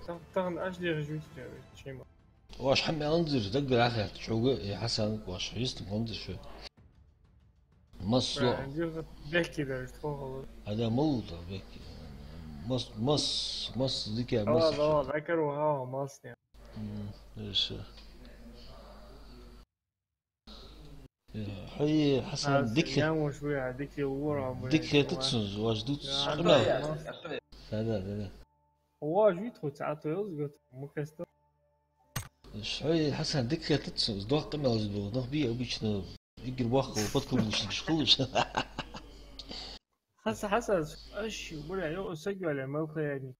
تاخد أجدي رجوت شيء ما. واش حمي انظر دق الاخر شوقه يا حسن واش يست انظر شو مص عندي بحكي ده تفوق. هذا موضة بك مص ذكي مص اه ذكروا ها مصنع. ايش حي حسن دكه يا شوية دكي ورا دكه تتسنز واش دوت هذا هو جيت خو ساعات يزقط مكستر. حي حسن دكه تتسنز دوق قمه زدو دوق بي обычно يقر واخو بدكم مش خلص حسن ايش ولا يو سجل على موقع يعني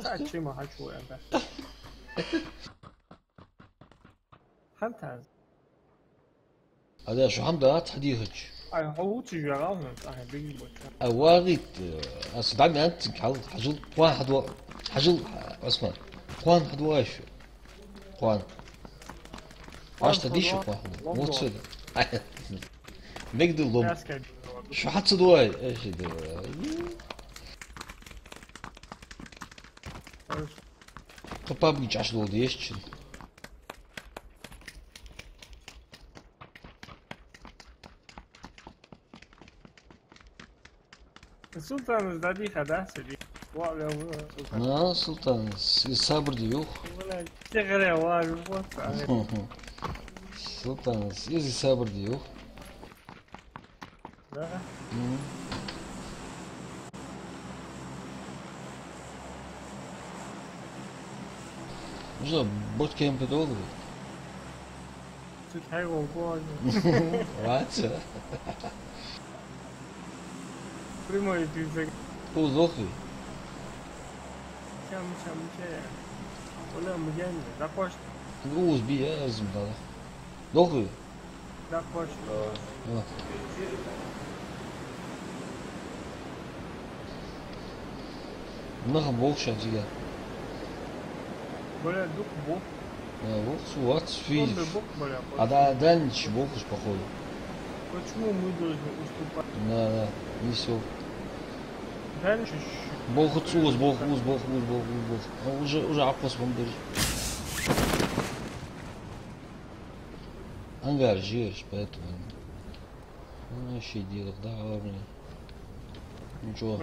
ساعات شيء ما حشو يعني حتى هذا شو حمد حديثك هو تجارة صح بيجي واغيت أصدقني أنت حجل واحد حجل اسمع خوان حد واش خوان واش تديش واحد مو تصير نقدر لهم شو حد صدواي ايش ده طبعا بيجي 10 دول ايش السلطان زادي خدع سجي سلطان الصبر ديوخ ولا تغرى وارو سلطان يزي صبر ديوخ لا مش بوت كيم بدولو تتحي وقوع وات primo di tutti تو زوخي كم شيء ولا مجاني داكوش نقوز بيه ازم هذا زوخي داكوش نخم بوخش هتيجي ولا دوك بوك بوخش وات في بوك ولا هذا دانش بوخش بخوي почему мы должны уступать لا несё дальше بوخ уже عقص بندر ангажируешь поэтому вообще дело да главное ничего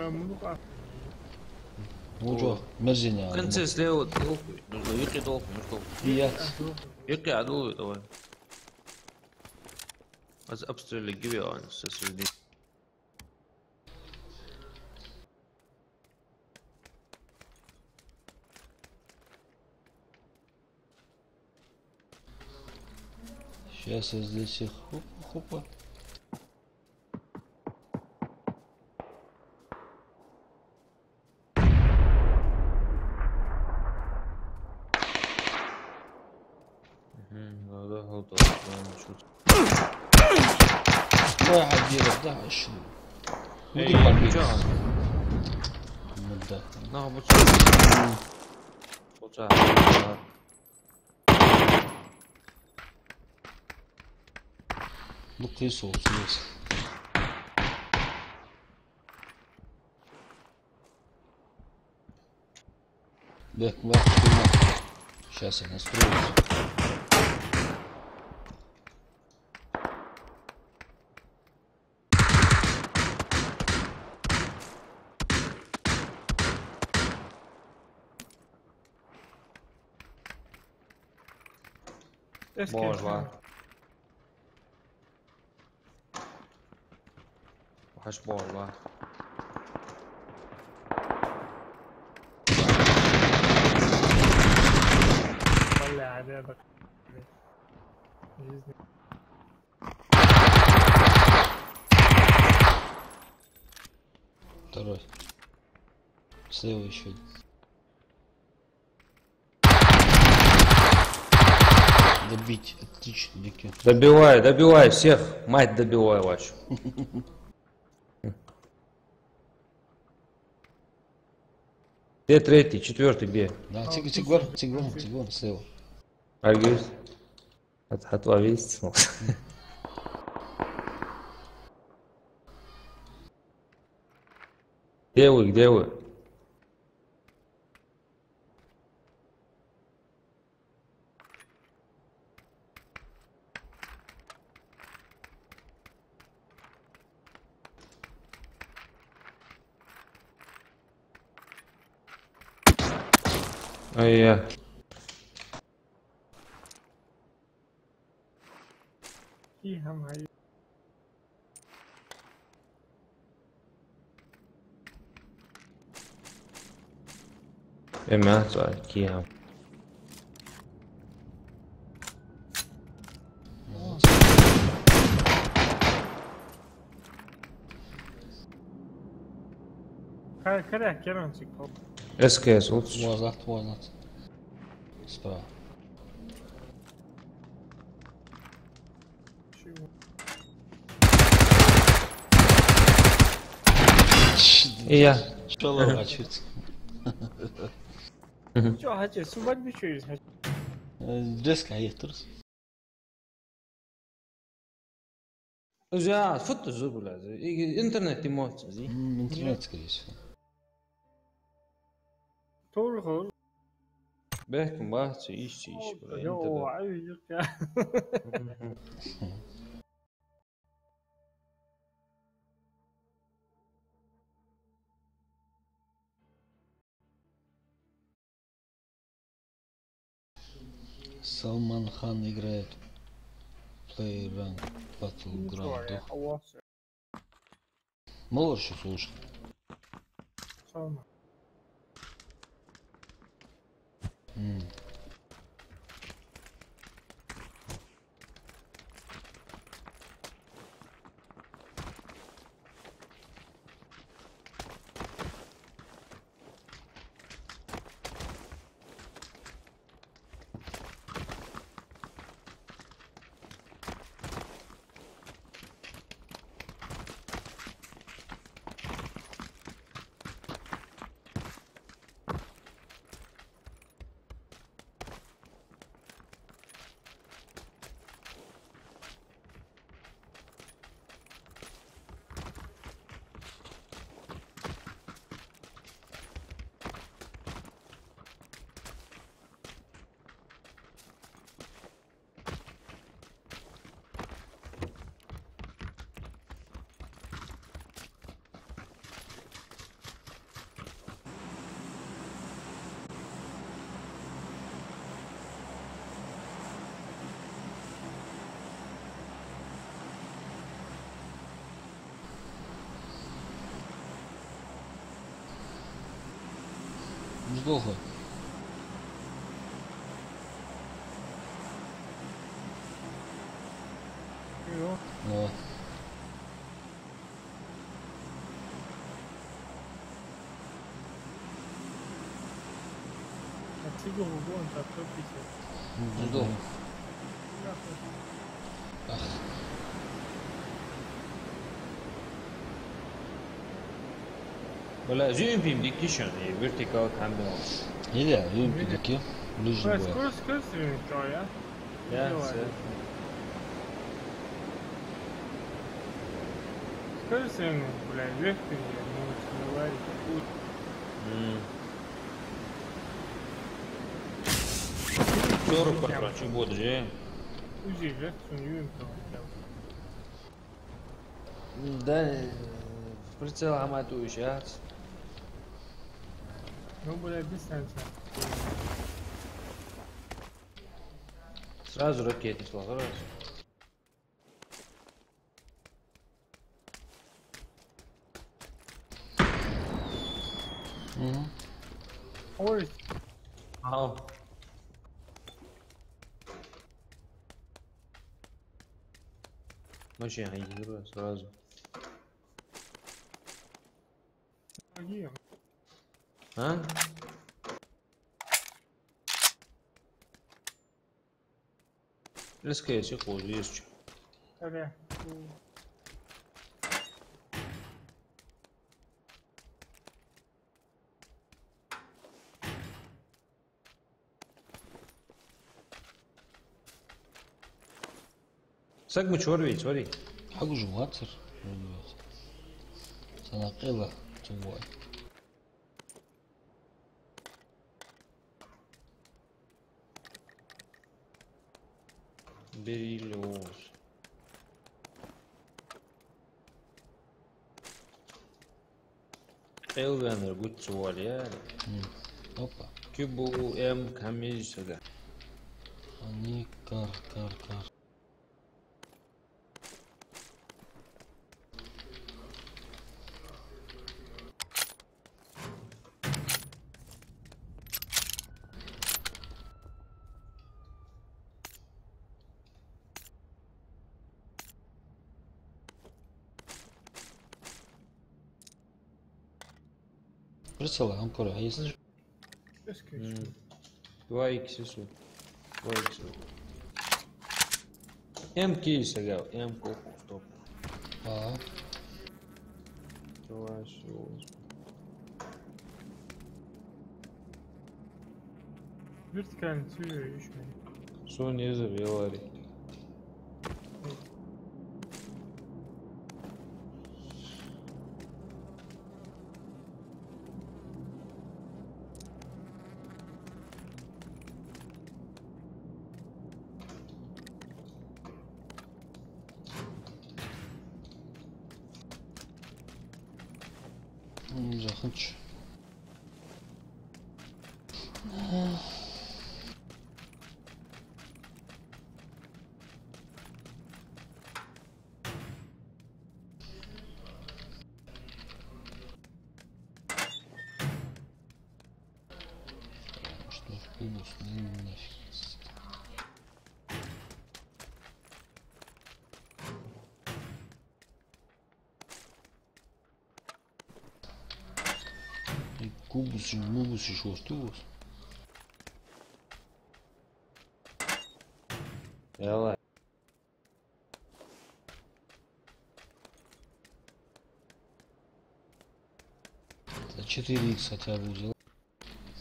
مرزيني كنت سليو يقي دوق يقي عدو طبعا بس ابستر اللي جيبي انا استسلم сейчас я здесь их хопа واحد يلعب 11 مدة نهبط صوت لقي صوت يس بك ما сейчас я настроюсь بول وحش بول طلع عذابك второй слева еще добить отлично дикий добивай всех мать добивай вашу Где третий, четвертый, где? Да, Тигван слева. Аргюс. Отвались. Где вы? ايه کی هم هایی اما سؤال كي هم kada kiran si ko اس كيس اوتس موازنات سبعة ايه ان شاء الله ما شفت čo hače su bak bi čuješ ريسك هي ترس جا فوت الزر ولا انترنت يموت زي انترنت كريش طول خور بحكي ما تعيش جو عايز Салман Хан играет Play Rank Battleground. Мало еще слушай. Салман. Недолго. Да. Отсюда вон так прописано. Недолго. ولا جو يمكن ديكيشن فيرتيكال كاميرا Или юнки такие. Ближе Băi, бывает. scurs mișoaia. Scurs în bule, leftinile, nu cineva cu Чору короче вот же. uzi leftin yunto. Да, в прицел амату сейчас. Nu bule distanța. Сразу ракеты слагаются. Ori Ау. Вообще реагирую сразу. agiem. А? Лескайте хуй, есть. Care cu Сак мы чорви, смотри. حق جواتر. سنقلة جوال. Бериллиоз. Элвенер, будь чували, Опа. Ki bu em kami saga. Ani kar. Присылай, Анкора, а если... Eskişehir. 2x su. 2x. Em ki saga. Em ko top. А, 2 Vertikalni tüyüyor işmeyi. Su ne zaviyorlar. захочу. Что в кубус, ну нафиг. Кубус, мубус еще осталось. Давай. За 4х хотя бы взял.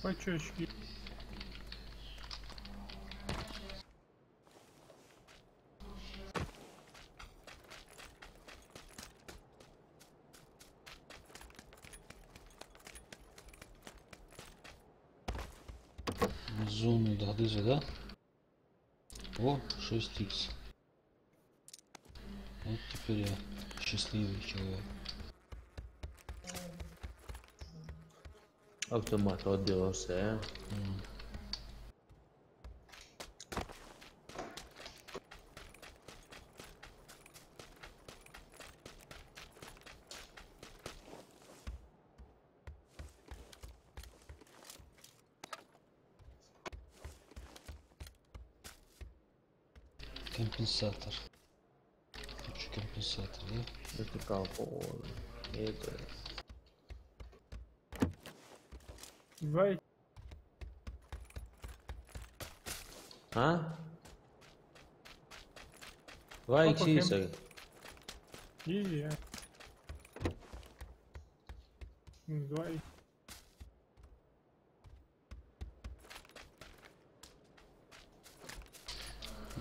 Пачочки. Зону дадыза, да? О, 6х. Вот теперь я счастливый человек. Автомат отделался. Компенсатор. Хочу компенсатор, да? Это колпол. Это. Vay. Ha? Vay Bak bakayım. ikisi. İyi ya. Vay.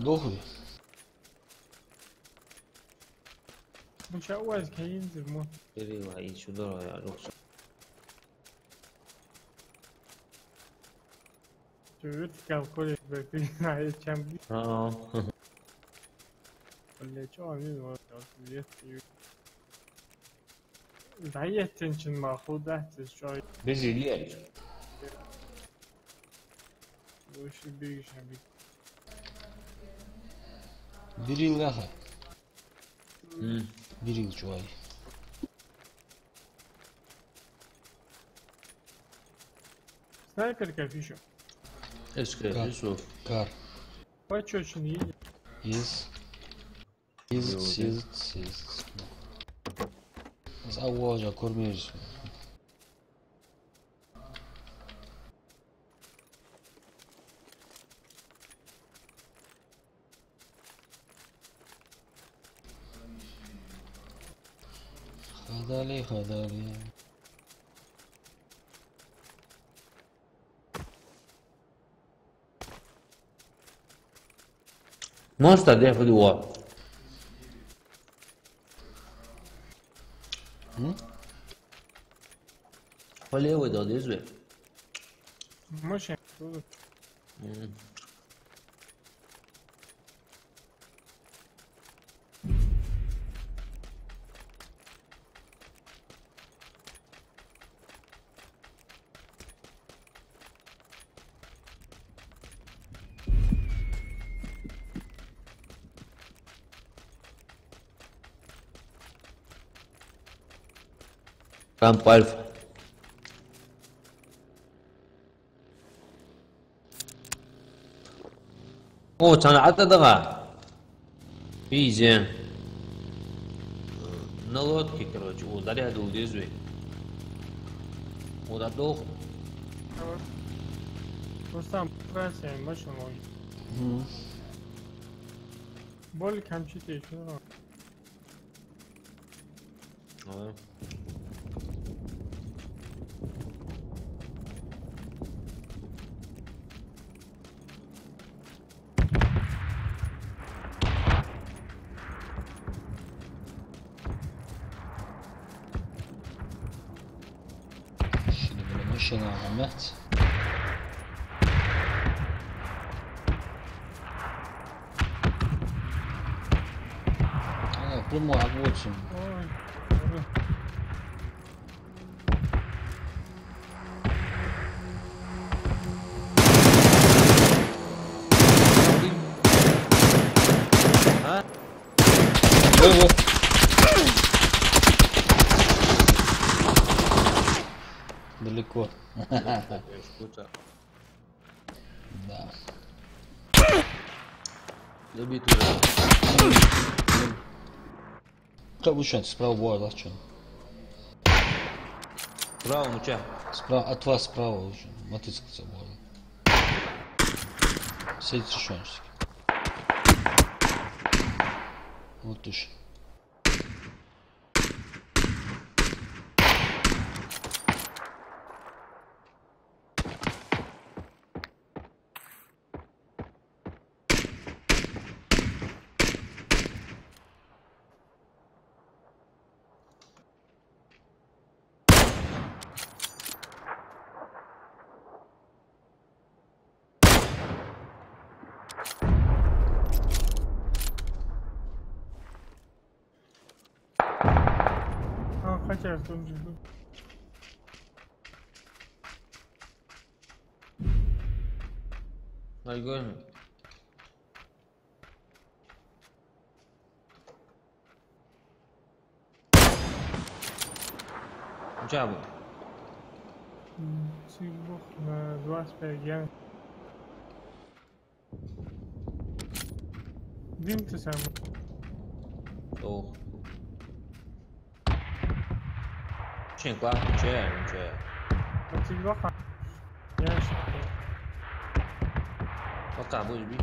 Дохлый. مش عاوز هينزل موت. Biri vay şurada ya yoksa. شو vertical كل بكري هاي كم Ha. ولا شو عاملين ولا هي التنشن ماخوذة شوي Bezeliyor. وش بيجي شبي Бери ляха. Hı. Бери чувак. سنايبر كيف يشوف Eski Yusuf. Кар. Bak очень iyi. Съездить. Завожа, кормишь. Ходали. Monster def du var. Olha o do desve. مش يعني Ramp Alfa. O صنعت دغا بيزين نلوت كي короче ударя до удезуй удадох رستم برسه این باشه ما بال کمچی تیشون Şimdi böyle maşallah Ahmet. Primo agłoczym. Było. Далеко. Да. Забей туда. Как лучше, справа была лучше. Справа, ну чё? Справа, от вас справа лучше. Мотыцкая забора. Сидите решенчики. Вот уж. Хотя что он живет. Нормально. Чё будет? Сильбух на 25 ген. Дим ты сам. Ох. Очень классно, ничего. А ты лоха. Я шахтер. Пока будешь бить.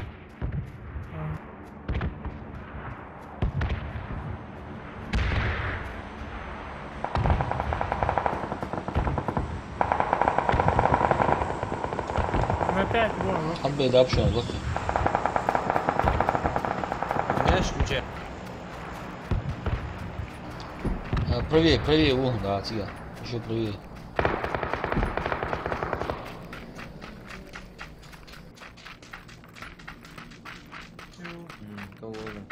Опять вон. Abi da yapışan bak. Знаешь, ничего. Правее, вон, да, отсюда. Еще правее. Кого же?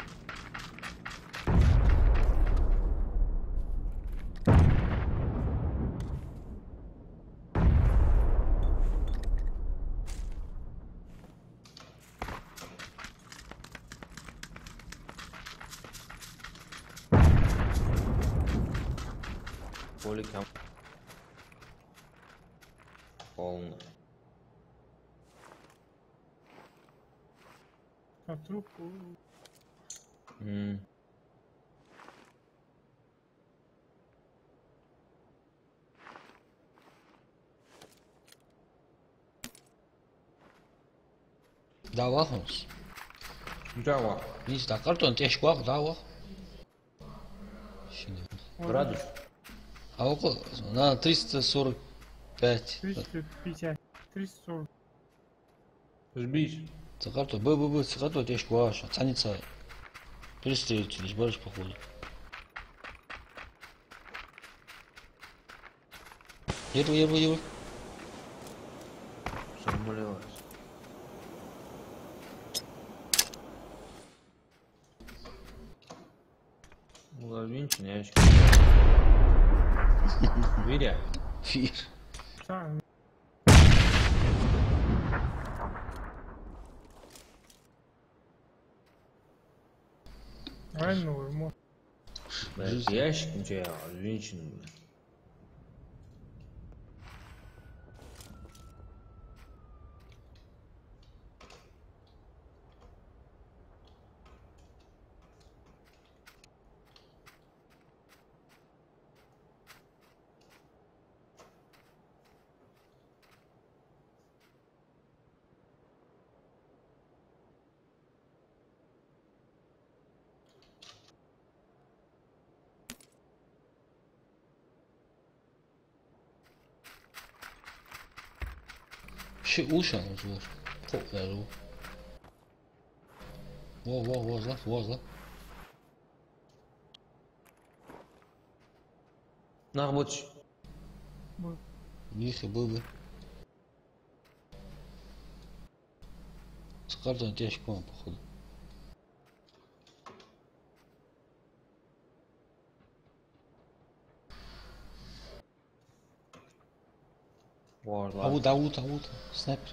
Поликам. Полный. А трубку. Da var ons. Ничего. Biz de karton teşk var, da var. Şimdi. Градус. А около, на 345. 350. 340. Сбись. За картой, за картой теşk var. Цаница. Перестреливать, борешь походу. Еду. Сомневаюсь. Лавинчин, я еще. Виря. Фир. Сам. Правильно, ему. Ящик, ничего, Лавинчин. Shit, ušao zvor. Fuck that all. What's that? Нахбуч. Миха, бубы. С картой тяжко, походу. Ауд. Снайпер.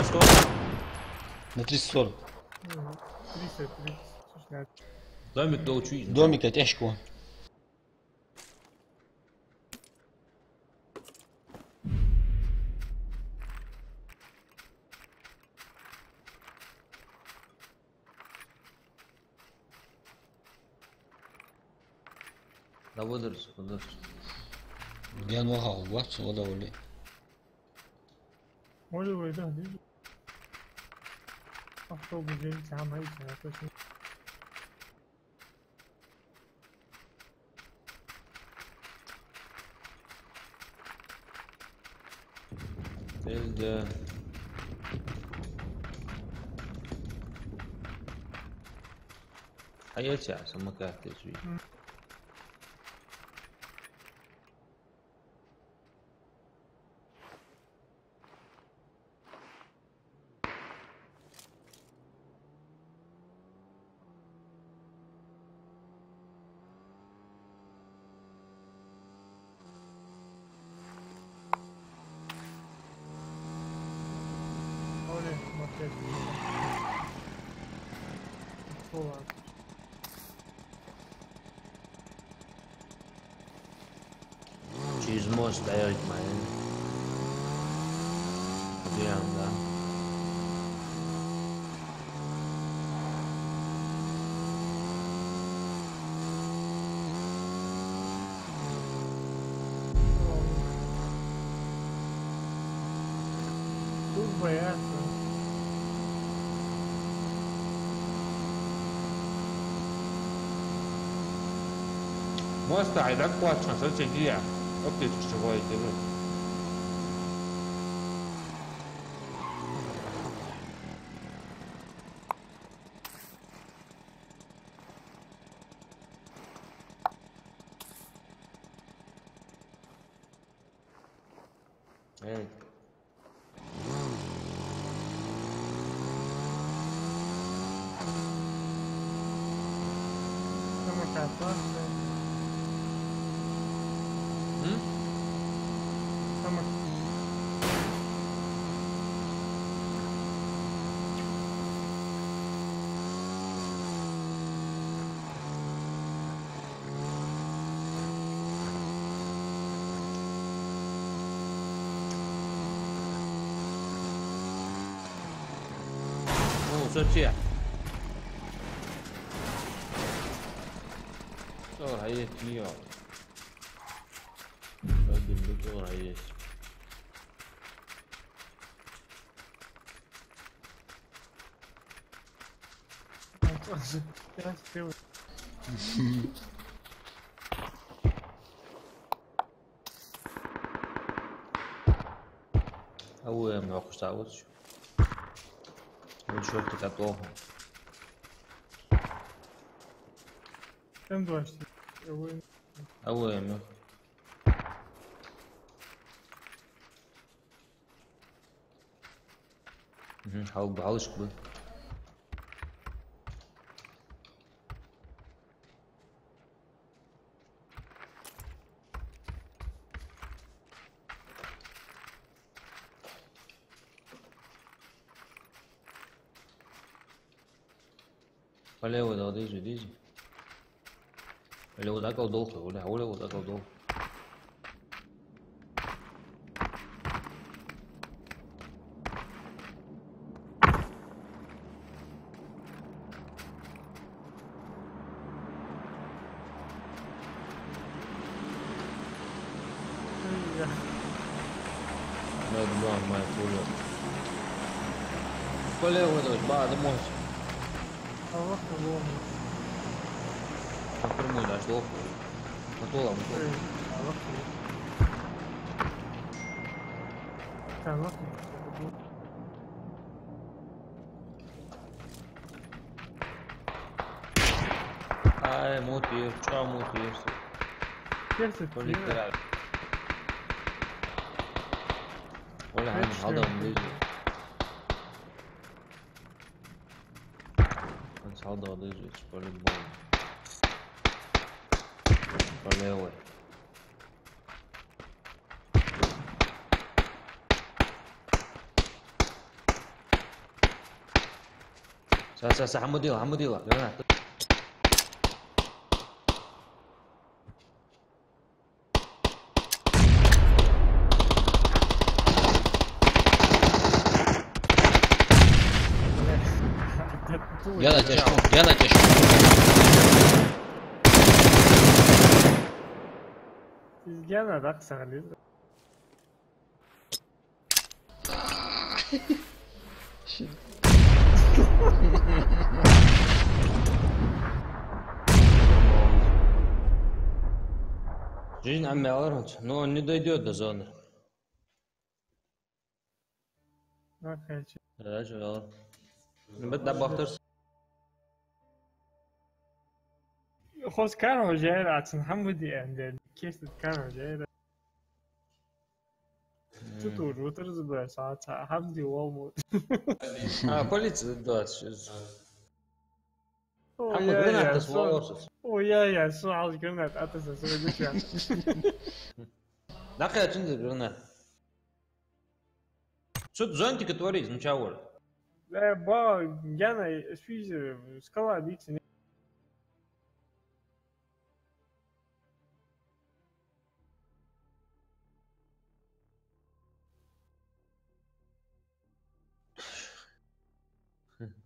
Что? На 340. 360. Домик да учи. Домика тяжко. Да выдержи. Я ногал, бачу, вода вали. Може вийде, дивіться. Автобус дивиться, а мається, а точно. Тelde. Hayati ya sama ka ta su. Olha, uma pedra. Olá. She's most direct man. Diğerinde. Curva é essa? Mostra idan kuwa can sai giya. Update ki shigo ya kebe. Evet. Chama 14, né? Chama. Что те? Что还有鸡啊？这还有。Nossa, nasceu. أول ما قصاوتش ونشوف تكاتوهم Tem duas. Eu أول ما حاول بعوش كده Olha o dado diz. Olha o dado do, olha o dado do. Não, mais pulou. Olha o dado, bada monte. tava com Как формуешь, да, что? Мотола. tava com Tamam. Ai, motor, ciao motor. Gerçi Politler. ولا عندي هذا مليجي. بس هذا ليجي سبورت بول. ولا هو. سا حمودي جرنا. يلا تشوف يلا تشوف. Siz gene bak sağlıyız. Жизнь عمي أورنج. Ну, он не дойдет до зоны. Bak hiç. Дальше, да. بدنا بختار. Хоз كانوا جاي عشان حمودي عند كيس كانوا جاي. Tutur oturuz böyle saat Hamdi olmadı. Полиция дать. O Hamdi ya granat ya свалился. o ya su az granat atasa söyledi ya. Нахуй عندي гранат. Что ты зонтика творишь, ну чего? Ba gene şu skala diksin.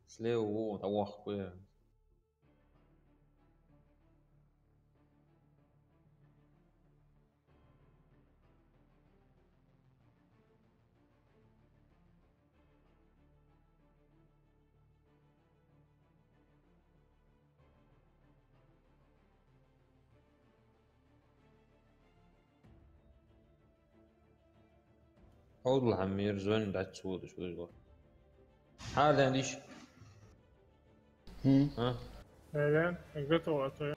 Слева, о, того хуя. والله عمير زين بعد تسود شوي شوي. هذا ليش؟ ها؟ Neden? Götü atıyor.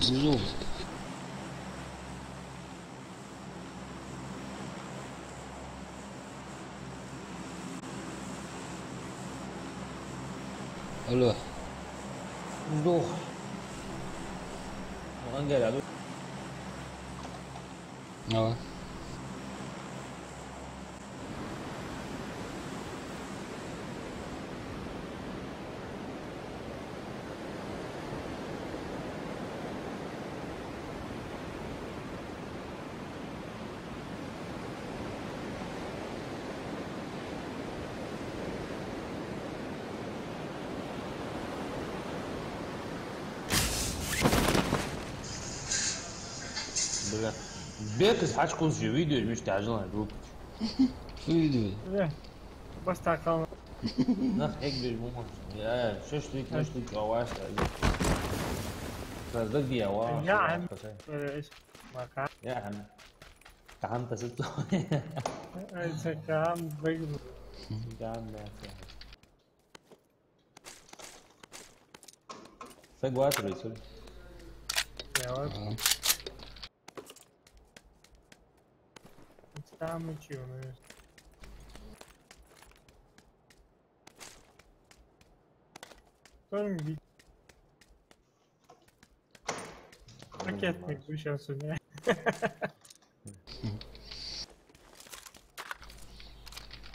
Внизу. Алло. Сдох. Он قاعد عدو. Давай. Бля. Бекс хачкус же видео миш тажлан групп. Что видео? بس تعال Нах экбер мумон. Я шашлык машлык аваш. صدق دي аваш. يا عم ايش مكان يا عم. تعمت ست. ايش كلام بيجي جام فجوات ريسول. يا ولد تعمل شو Sorun bir hak etmek bu şansın ya.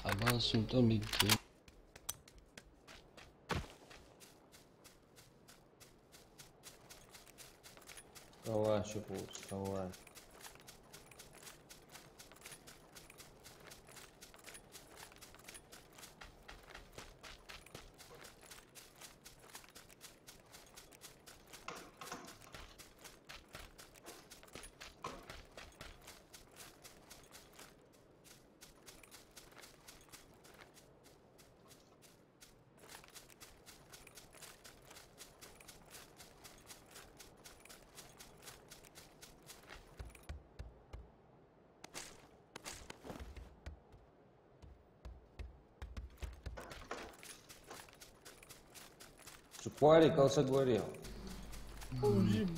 Ama Sultan bitti. هو شوفوا هو Шуквари, колса говорил.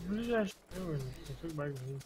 Ближайший кусок bagulho.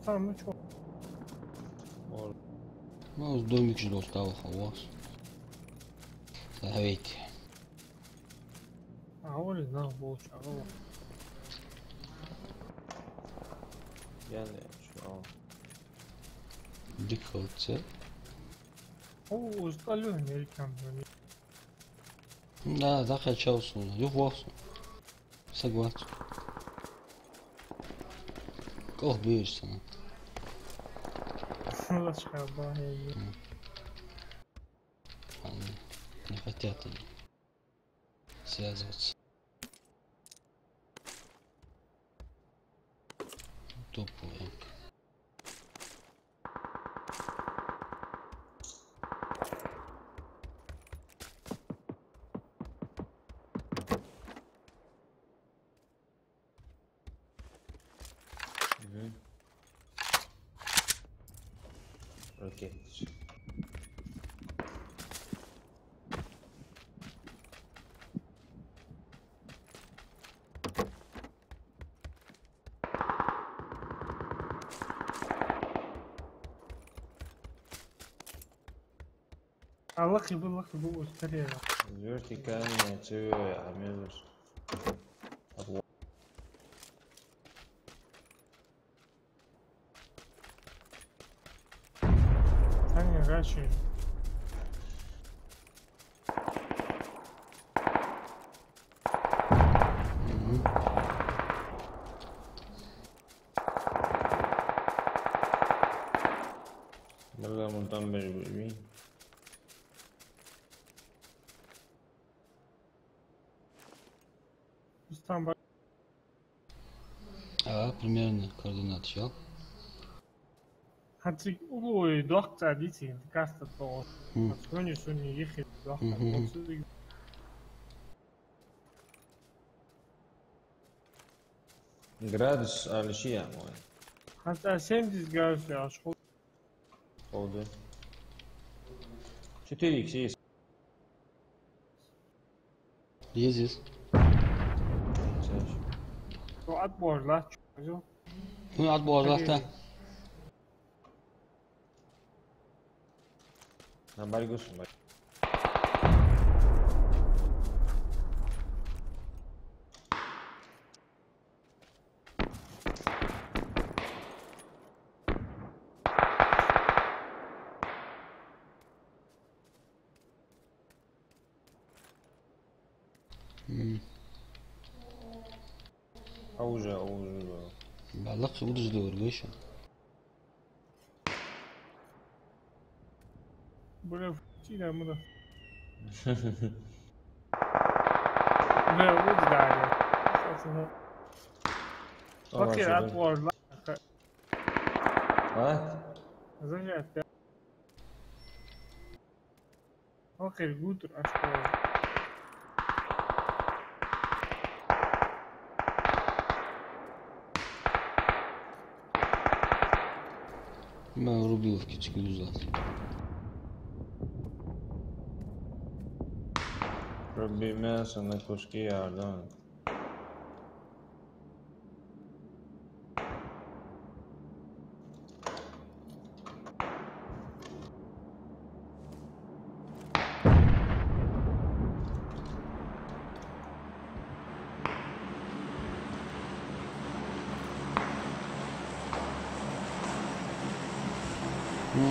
Там что? Ну, с домик же достал хавас. Заветь. А он знал больше. Yani şu an. Дыхался. О, устали американцы. Да, закачался. Юхвался. Согласен. Кого боишься? Они не хотят связываться. Topo, ja. Okej. لقي بو استرينا Zürti kan تسوي عمل أضواء. ثانية غاشي والله منطمر بالمين. استنبط Примерно координаты, все. حتى هو ضغط عديتي كاست الضغط سوني يخي ضغط Gradus على شيء معين. حتى سيم ديسجاز يا شغل Oldu. Şu telik şey. Есть. وقت بورلات شو Ну, от божлахта. Na barigusun bak. Avuca. Balık su ucuz diyor geçiyor. بلا فتينا مضى لا وجد عليه فكر أطول لا Ha? رجعت فكر قدر أشكال ما рубил в кичку узлат. Rabbi мясо на куски yardan.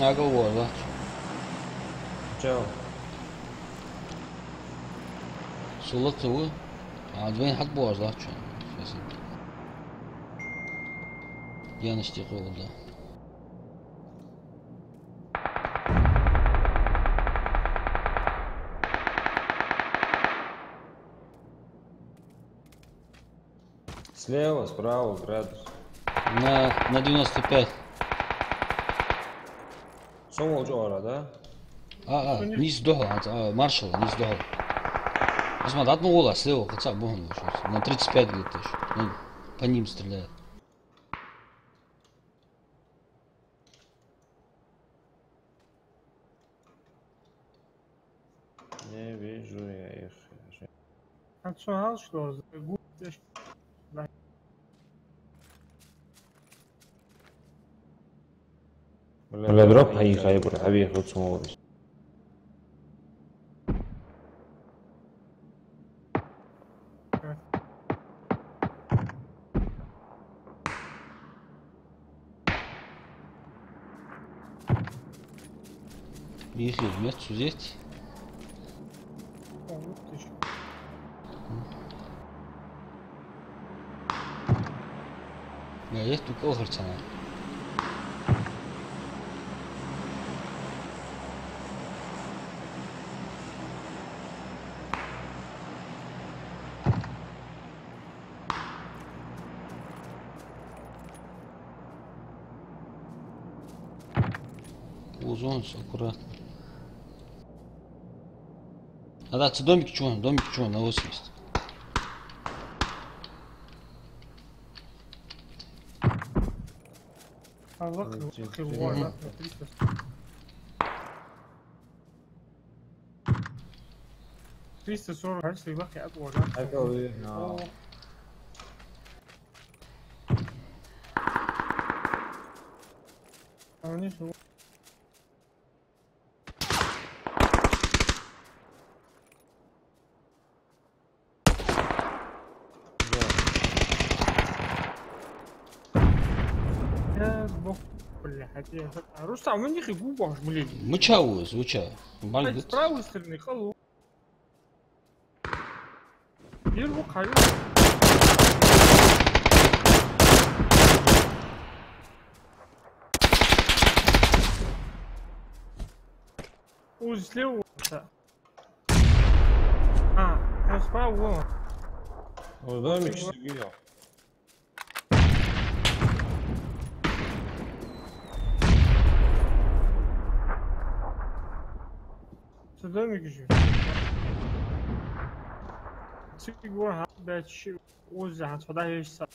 Оговорила. Ciao. Солод هو عاد وين حط بوزلات شو يا نشتيق والله Слева, справа градус. на 95. Son ucu orada. низ дохо маршал низ дохо. Посмотри, одну угла слева, хотя бы он на 35 где-то еще. Ну, по ним стреляет. Не вижу я их. هتشوهاش لازم قلتش ولا دروب هي خايب ولا حبيبي خد سمو بس. Если вместо здесь. Я есть тут охрцана. ползунуть аккуратно. А да, это домик чего на 80. لقي الغوار 340 هسه بقي اطول. Rustam, men je goed was, meneer. Звучало. Hij is trouwens er niet, hallo. Hier ook, hij. Hoe is het? Ah, hij is wel gewoon. Oh, dat is een beetje. صدق ميكشف تيجوا هاد شي وزع تفضل هي الصح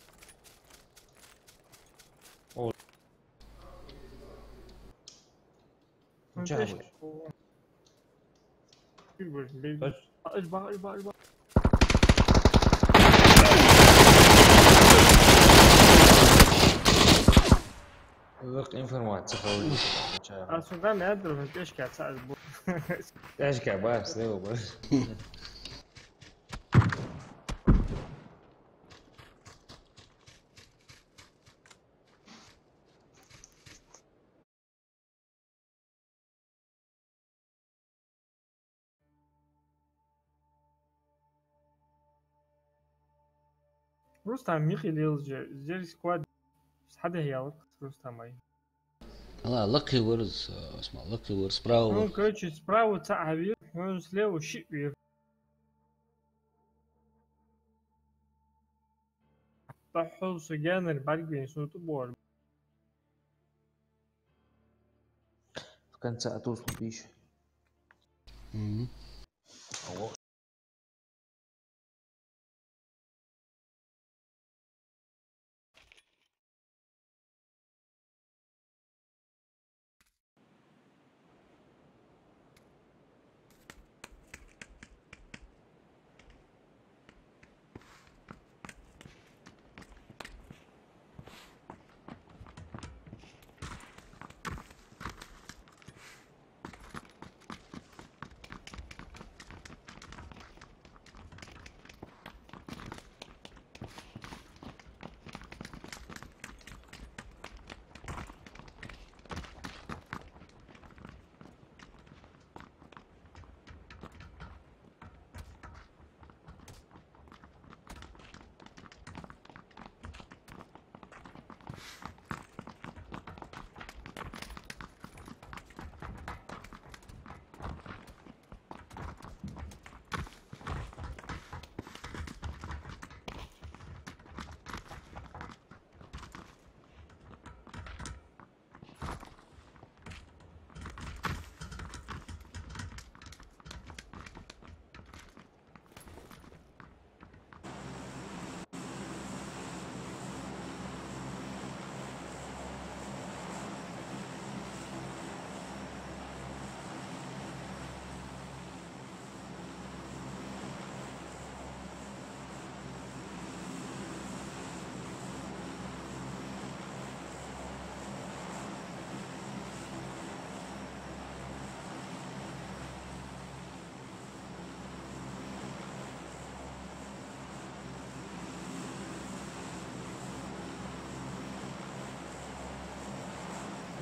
او جاوب البا ذاك انفورماتيك اصلا ما ادري ايش قاعد تسال ايش قاعد بس ليه بس Rustam Michi زي سكواد حدا هي Rustam اي لا لقي ورز اسمه لقي ورز براو هون كوتش براو تاع هبير هون سليو شي بير طحو سجان البرق صوت بور كان ساعتوش بيش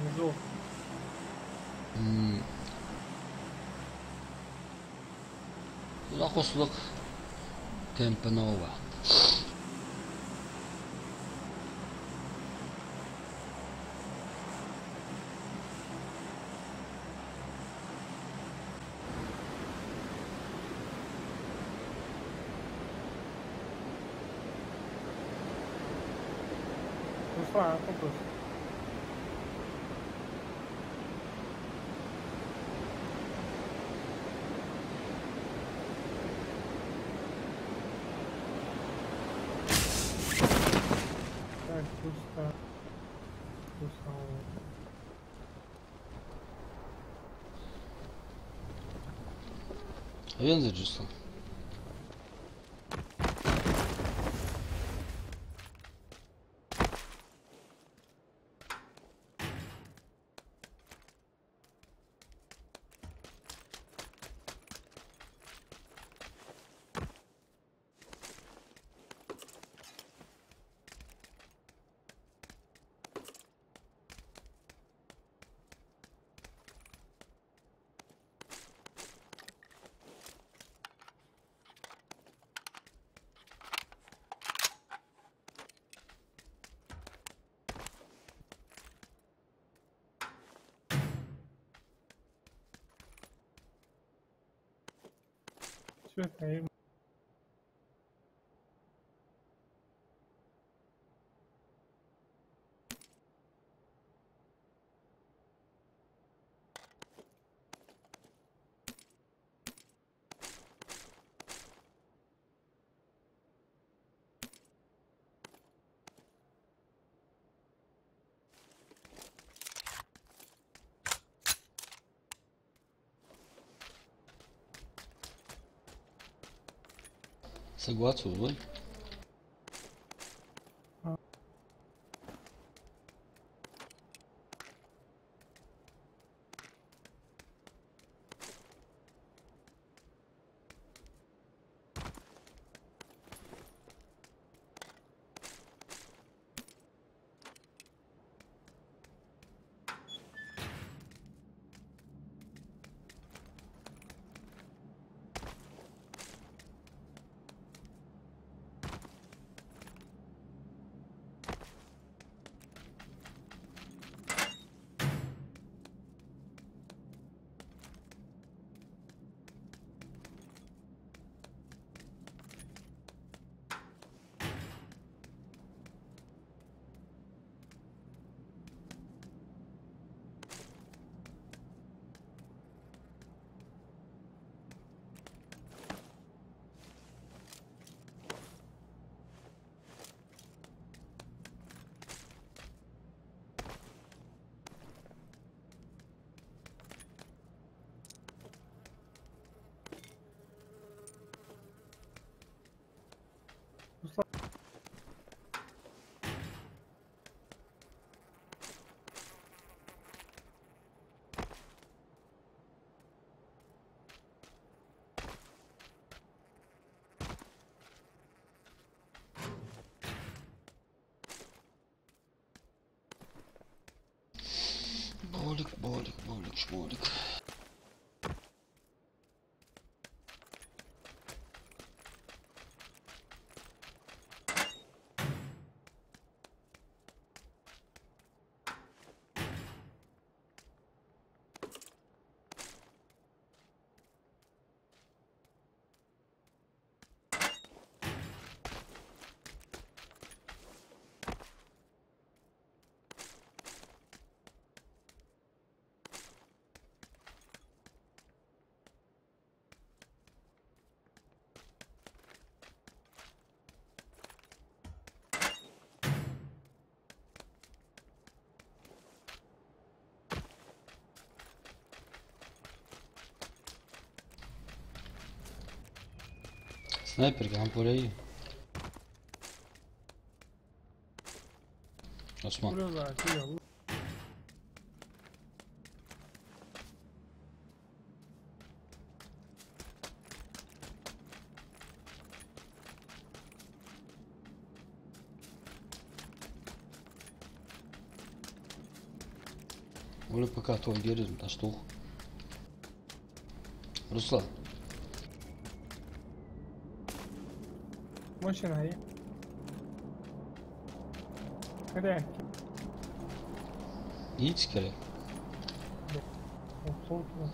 نزوح لا قصلك كامبانوفا نصفع قبرص Так, пусто. Пусто. А він заджисло. Все, стоим. Согласен, ой. Болик, шмолик. Снайперка, ампуля iyi. Osman. Buralar yolu. Öyle пока то gelirim taştık. Ruslan. Машина есть. Кряки. Yiğit sikere. Абсолютно.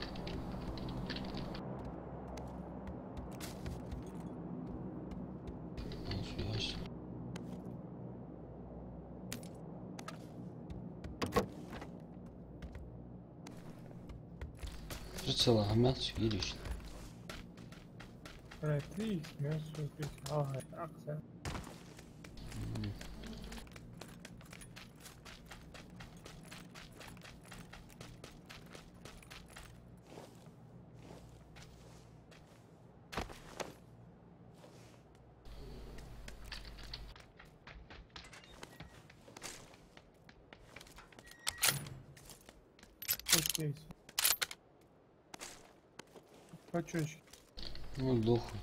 Yaş. Прицела гамят гириш. Три, мясо, ага, акция. Здесь. Почёчки. Ну, дохуй.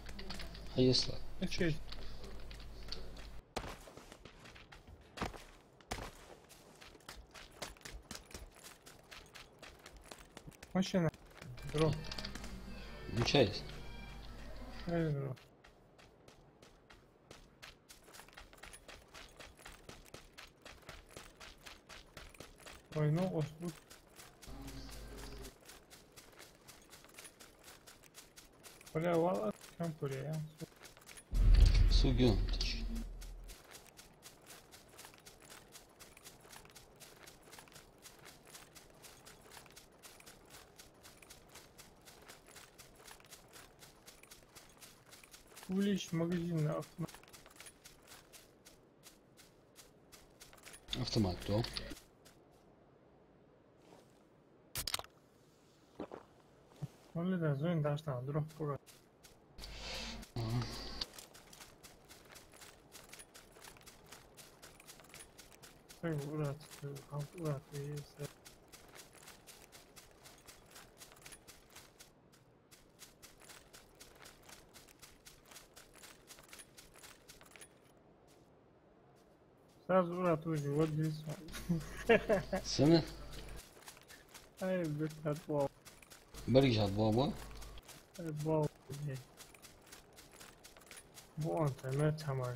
А если? Честь. Машина. Дроп. Ничего есть. Дроп. Ой, ну, ослуг. Bля, valla çıkan buraya ya. Сугион, точно. Увеличь магазин на автомат. Автомат, то. Öyle de zön daştan drop bura. Sen uğrat, halk uğrat iyiyse. Сразу уğrat уже, вот здесь. Сына? Hayır, bir kat bu. Барыжат баба. Bu. Bu antrenör tamar.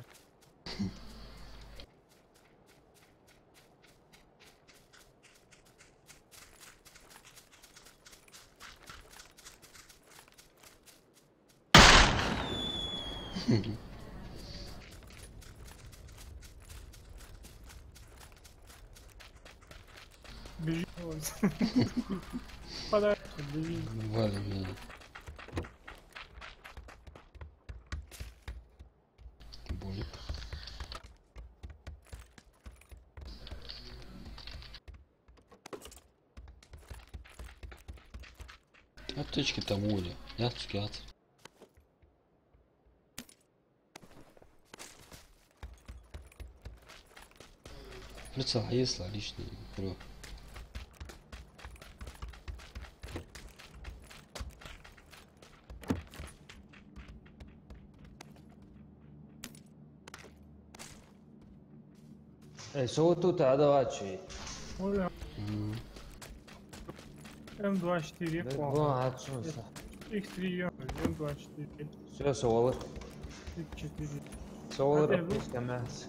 Бежи. Подай, бежи. Валим меня. Болик. Аптечки там Оля. Яцки от. Прицел, а если лишний? Бро. Soğuk tut hadi açı. Oraya. M24 Bu puan. açmışsa. X3 M24. Все soğulur. 4. Soğulur Hadi bu. istemez.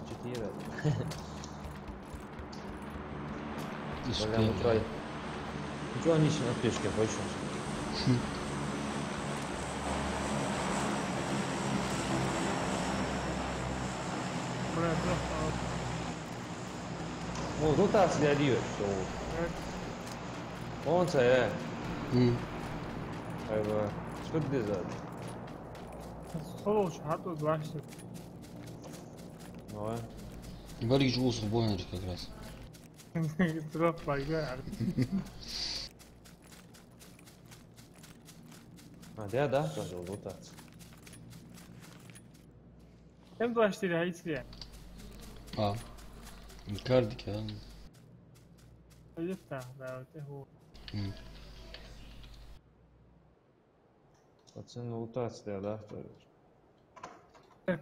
Ciddi ver. Böyle mutray. Ничего не на пешке больше. Buraya drop. Ну тут отследил все. Evet. Он це. М. Как бы что ты за? Sol olsun, hatta ulaştı. Ну. Барыж в бой как раз. Drop var gör. А да, тоже лутаться. M24 hayısı. А. Кардик, а. Öyle da o. М. Пацаны лутаться, да, тоже.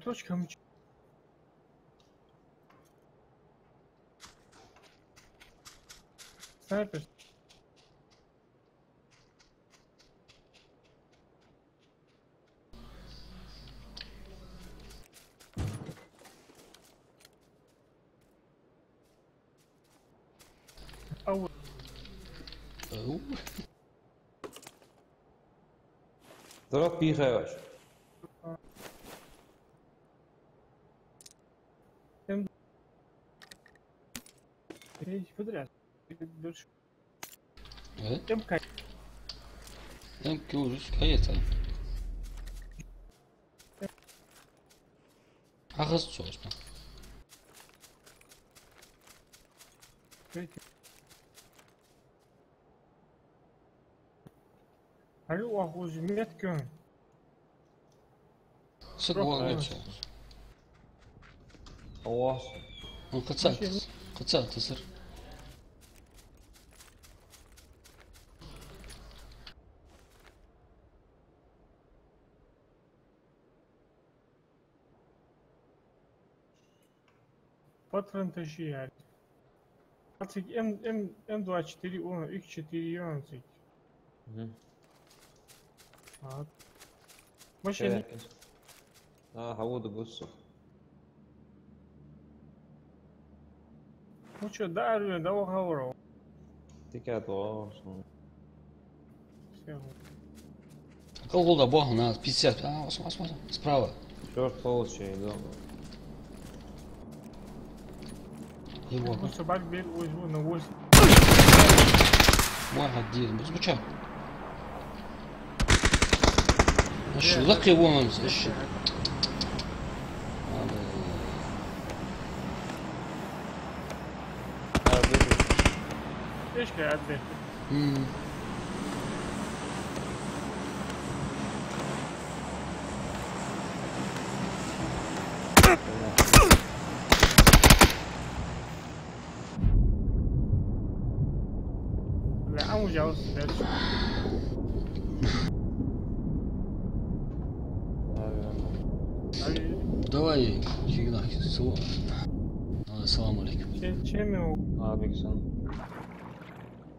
Точка мыч. Снайпер. Ау. Ау. Drop biegaars. Hiç подряд. Dur. Evet. Hem kay. Hem görürüz. Kayıt ha. Ağız çalışma. Peki. Hayır o ahuzun net gün. Sık Yok, oğlan evet. çalışma. Oas. Он кацат. Кацат, тысыр. Патрон тащи, Ярик. М24 он, X4 он. Машина. هود بص. Ну что, да, Армен, да, уговорил. تكاد Все. Колголда бог на 50. Осма. Справа. Черт получай, да. Его. Ну, собак бери, возьму на 8. واحد دير بس بتشا ايش ذكي وونز ايش ايش قاعد به؟ لا عمو جاوز давай фигна. السلام عليكم. Чем его? Abi sen.